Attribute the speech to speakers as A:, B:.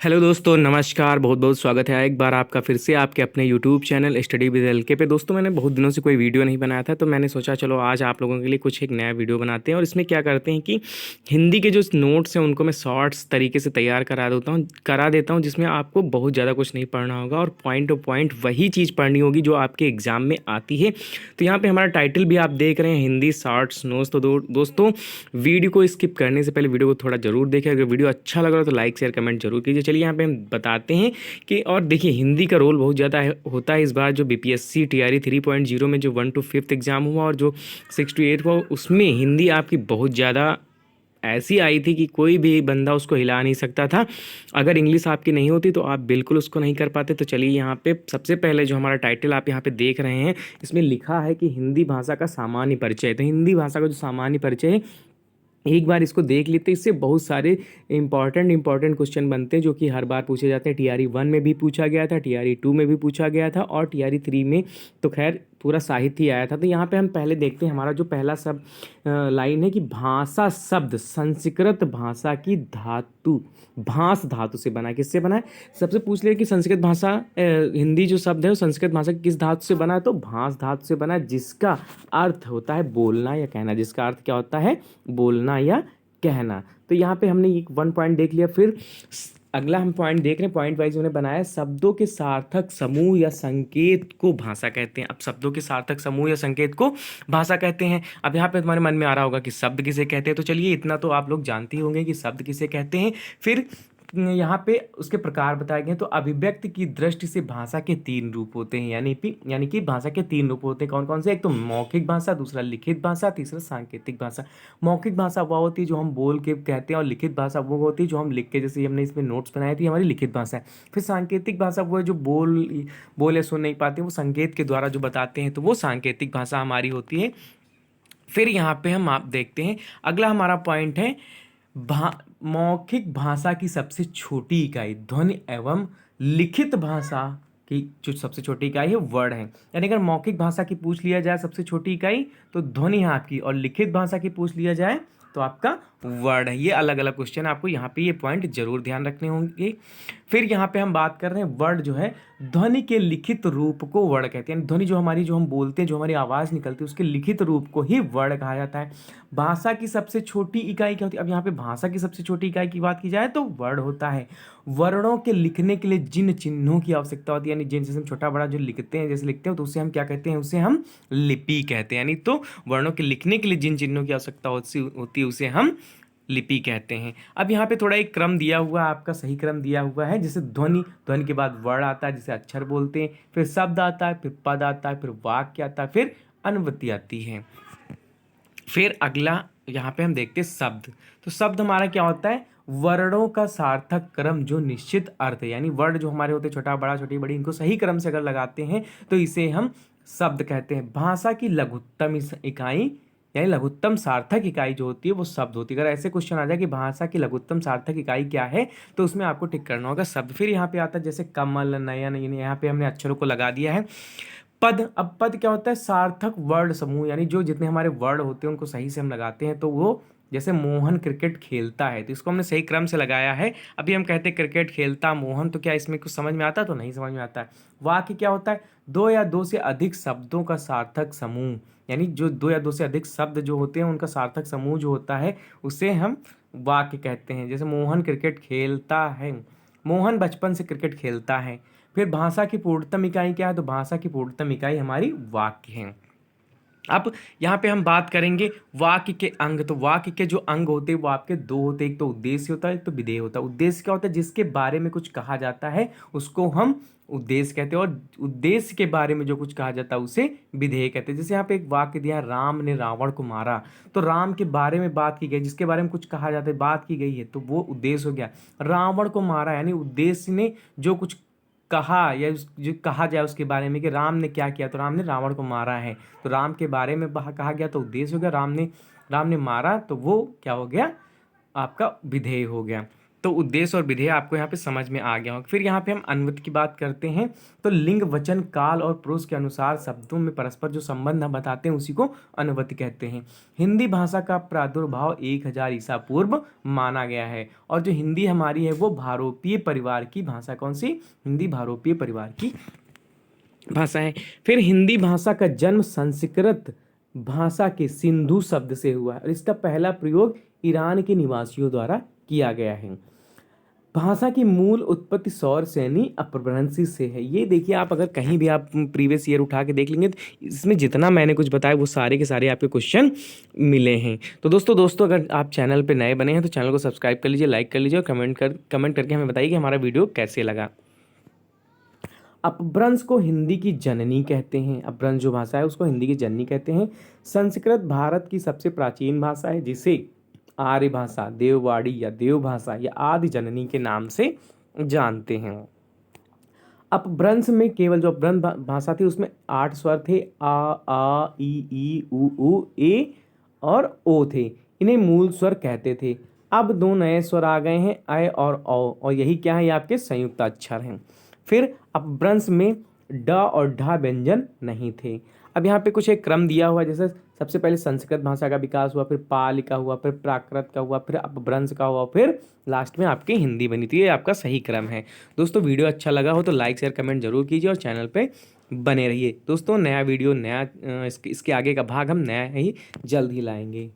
A: Hello दोस्तों, नमस्कार। बहुत बहुत स्वागत है एक बार आपका फिर से आपके अपने YouTube channel study with LK पे। दोस्तों, मैंने बहुत दिनों से कोई वीडियो नहीं बनाया था, तो मैंने सोचा चलो आज आप लोगों के लिए कुछ एक नया वीडियो बनाते हैं। और इसमें क्या करते हैं कि हिंदी के जो नोट्स हैं उनको मैं शॉर्ट्स तरीके से तैयार करा देता हूँ जिसमें आपको बहुत ज़्यादा कुछ नहीं पढ़ना होगा और पॉइंट टू पॉइंट वही चीज़ पढ़नी होगी जो आपके एग्जाम में आती है। तो यहाँ पर हमारा टाइटल भी आप देख रहे हैं, हिंदी शॉर्ट्स नोट्स। तो दोस्तों, वीडियो को स्किप करने से पहले वीडियो को थोड़ा ज़रूर देखें। अगर वीडियो अच्छा लग रहा है तो लाइक शेयर कमेंट जरूर कीजिए। चलिए यहाँ पे हम बताते हैं कि और देखिए, हिंदी का रोल बहुत ज़्यादा होता है इस बार। जो बीपीएससी टीआरई 3.0 में जो 1 to 5 एग्ज़ाम हुआ और जो 6 to 8 हुआ, उसमें हिंदी आपकी बहुत ज़्यादा ऐसी आई थी कि कोई भी बंदा उसको हिला नहीं सकता था। अगर इंग्लिश आपकी नहीं होती तो आप बिल्कुल उसको नहीं कर पाते। तो चलिए यहाँ पे सबसे पहले जो हमारा टाइटल आप यहाँ पे देख रहे हैं, इसमें लिखा है कि हिंदी भाषा का सामान्य परिचय। तो हिंदी भाषा का जो सामान्य परिचय है, एक बार इसको देख लेते हैं। इससे बहुत सारे इंपॉर्टेंट क्वेश्चन बनते हैं जो कि हर बार पूछे जाते हैं। टीआरई 1 में भी पूछा गया था, टीआरई 2 में भी पूछा गया था और टीआरई 3 में तो खैर पूरा साहित्य ही आया था। तो यहाँ पे हम पहले देखते हैं, हमारा जो पहला सब लाइन है कि भाषा शब्द संस्कृत भाषा की धातु भास धातु से बना है। किससे बना है? सबसे पूछ लिया कि संस्कृत भाषा हिंदी जो शब्द है वो संस्कृत भाषा की किस धातु से बना है? तो भास धातु से बना है, जिसका अर्थ होता है बोलना या कहना। जिसका अर्थ क्या होता है? बोलना या कहना। तो यहाँ पे हमने एक 1 पॉइंट देख लिया। फिर अगला हम पॉइंट देख रहे हैं, पॉइंट वाइज उन्होंने बनाया है, शब्दों के सार्थक समूह या संकेत को भाषा कहते हैं। अब शब्दों के सार्थक समूह या संकेत को भाषा कहते हैं। अब यहाँ पे तुम्हारे मन में आ रहा होगा कि शब्द किसे कहते हैं। तो चलिए, इतना तो आप लोग जानते ही होंगे कि शब्द किसे कहते हैं। फिर यहाँ पे उसके प्रकार बताए गए। तो अभिव्यक्ति की दृष्टि से भाषा के 3 रूप होते हैं, यानी कि भाषा के 3 रूप होते हैं। कौन कौन से? एक तो मौखिक भाषा, दूसरा लिखित भाषा, तीसरा सांकेतिक भाषा। मौखिक भाषा वो होती है जो हम बोल के कहते हैं, और लिखित भाषा वो होती है जो हम लिख के, जैसे हमने इसमें नोट्स बनाए थे, हमारी लिखित भाषा है। फिर सांकेतिक भाषा वो है जो बोल या सुन नहीं पाते, वो संकेत के द्वारा जो बताते हैं, तो वो सांकेतिक भाषा हमारी होती है। फिर यहाँ पे हम आप देखते हैं, अगला हमारा पॉइंट है मौखिक भाषा की सबसे छोटी इकाई ध्वनि एवं लिखित भाषा की जो सबसे छोटी इकाई है वर्ड है। यानी अगर मौखिक भाषा की पूछ लिया जाए सबसे छोटी इकाई तो ध्वनि है आपकी, और लिखित भाषा की पूछ लिया जाए तो आपका वर्ड है। ये अलग अलग क्वेश्चन आपको यहाँ पे ये पॉइंट जरूर ध्यान रखने होंगे। फिर यहाँ पे हम बात कर रहे हैं वर्ड जो है, ध्वनि के लिखित रूप को वर्ड कहते हैं। ध्वनि जो हमारी, जो हम बोलते हैं, जो हमारी आवाज़ निकलती है, उसके लिखित रूप को ही वर्ड कहा जाता है। भाषा की सबसे छोटी इकाई क्या होती है? अब यहाँ पे भाषा की सबसे छोटी इकाई की बात की जाए तो वर्ड होता है। वर्णों के लिखने के लिए जिन चिन्हों की आवश्यकता होती है, यानी जिन जैसे हम छोटा बड़ा जो लिखते हैं, जैसे लिखते हैं, तो उसे हम क्या कहते हैं? उसे हम लिपि कहते हैं। यानी तो वर्णों के लिखने के लिए जिन चिन्हों की आवश्यकता होती है उसे हम लिपि कहते हैं। अब यहाँ पे थोड़ा एक क्रम दिया हुआ है, आपका सही क्रम दिया हुआ है। जैसे ध्वनि के बाद वर्ण आता है, जिसे अक्षर बोलते हैं, फिर शब्द आता है, फिर पद आता है, फिर वाक्य आता है, फिर अनुवृत्ति आती है। फिर अगला यहाँ पे हम देखते हैं शब्द। तो शब्द हमारा क्या होता है? वर्णों का सार्थक क्रम जो निश्चित अर्थ है, यानी वर्ड जो हमारे होते हैं, छोटा बड़ा छोटी बड़ी, इनको सही क्रम से अगर लगाते हैं तो इसे हम शब्द कहते हैं। भाषा की लघुत्तम इकाई यानी लघुत्तम सार्थक इकाई जो होती है वो शब्द होती है। अगर ऐसे क्वेश्चन आ जाए कि भाषा की लघुत्तम सार्थक इकाई क्या है, तो उसमें आपको टिक करना होगा शब्द। फिर यहाँ पे आता है जैसे कमल, नयन, यहाँ पे हमने अक्षरों को लगा दिया है। पद, अब पद क्या होता है? सार्थक वर्ड समूह, यानी जो जितने हमारे वर्ड होते हैं उनको सही से हम लगाते हैं। तो वो जैसे मोहन क्रिकेट खेलता है, तो इसको हमने सही क्रम से लगाया है। अभी हम कहते हैं क्रिकेट खेलता मोहन, तो क्या इसमें कुछ समझ में आता है? तो नहीं समझ में आता है। वाक्य क्या होता है? 2 या 2 से अधिक शब्दों का सार्थक समूह, यानी जो 2 या 2 से अधिक शब्द जो होते हैं उनका सार्थक समूह जो होता है उसे हम वाक्य कहते हैं। जैसे मोहन क्रिकेट खेलता है, मोहन बचपन से क्रिकेट खेलता है। फिर भाषा की पूर्णतम इकाई क्या है? तो भाषा की पूर्णतम इकाई हमारी वाक्य है। अब यहाँ पे हम बात करेंगे वाक्य के अंग। तो वाक्य के जो अंग होते हैं वो आपके 2 होते हैं, एक तो उद्देश्य होता है, एक तो विधेय होता है। उद्देश्य क्या होता है? जिसके बारे में कुछ कहा जाता है उसको हम उद्देश्य कहते हैं, और उद्देश्य के बारे में जो कुछ कहा जाता है उसे विधेय कहते हैं। जैसे यहाँ पे एक वाक्य दिया, राम ने रावण को मारा, तो राम के बारे में बात की गई, जिसके बारे में कुछ कहा जाता है, बात की गई है, तो वो उद्देश्य हो गया। रावण को मारा यानी उद्देश्य ने जो कुछ कहा या जो कहा जाए उसके बारे में कि राम ने क्या किया, तो राम ने रावण को मारा है, तो राम के बारे में कहा गया तो उद्देश्य हो गया। राम ने मारा तो वो क्या हो गया? आपका विधेय हो गया। तो उद्देश्य और विधेय आपको यहाँ पे समझ में आ गया होगा। फिर यहाँ पे हम अनुवृत्ति की बात करते हैं, तो लिंग, वचन, काल और पुरुष के अनुसार शब्दों में परस्पर जो संबंध हम बताते हैं उसी को अनुवृत्ति कहते हैं। हिंदी भाषा का प्रादुर्भाव 1000 ईसा पूर्व माना गया है, और जो हिंदी हमारी है वो भारोपीय परिवार की भाषा, कौन सी? हिंदी भारोपीय परिवार की भाषा है। फिर हिंदी भाषा का जन्म संस्कृत भाषा के सिंधु शब्द से हुआ है, और इसका पहला प्रयोग ईरान के निवासियों द्वारा किया गया है। भाषा की मूल उत्पत्ति सौर सेनी अपभ्रंशी से है। ये देखिए, आप अगर कहीं भी आप प्रीवियस ईयर उठा के देख लेंगे तो इसमें जितना मैंने कुछ बताया वो सारे के सारे आपके क्वेश्चन मिले हैं। तो दोस्तों अगर आप चैनल पे नए बने हैं तो चैनल को सब्सक्राइब कर लीजिए, लाइक कर लीजिए और कमेंट करके हमें बताइए कि हमारा वीडियो कैसे लगा। अपभ्रंश को हिंदी की जननी कहते हैं। अपभ्रंश जो भाषा है उसको हिंदी की जननी कहते हैं। संस्कृत भारत की सबसे प्राचीन भाषा है, जिसे आर्य भाषा, देववाड़ी या देव भाषा या आदि जननी के नाम से जानते हैं। अपभ्रंश में केवल जो अपभ्रंश भाषा थी उसमें 8 स्वर थे, आ ई उ ए और ओ थे। इन्हें मूल स्वर कहते थे। अब 2 नए स्वर आ गए हैं, अ और औ, और यही क्या है? ये आपके संयुक्त अक्षर हैं। फिर अपभ्रंश में ड और ढ व्यंजन नहीं थे। अब यहाँ पे कुछ एक क्रम दिया हुआ है, जैसे सबसे पहले संस्कृत भाषा का विकास हुआ, फिर पाली का हुआ, फिर प्राकृत का हुआ, फिर अपभ्रंश का हुआ, फिर लास्ट में आपकी हिंदी बनी थी। ये आपका सही क्रम है। दोस्तों वीडियो अच्छा लगा हो तो लाइक शेयर कमेंट जरूर कीजिए और चैनल पे बने रहिए। दोस्तों नया वीडियो, नया इसके आगे का भाग हम नया ही जल्द ही लाएंगे।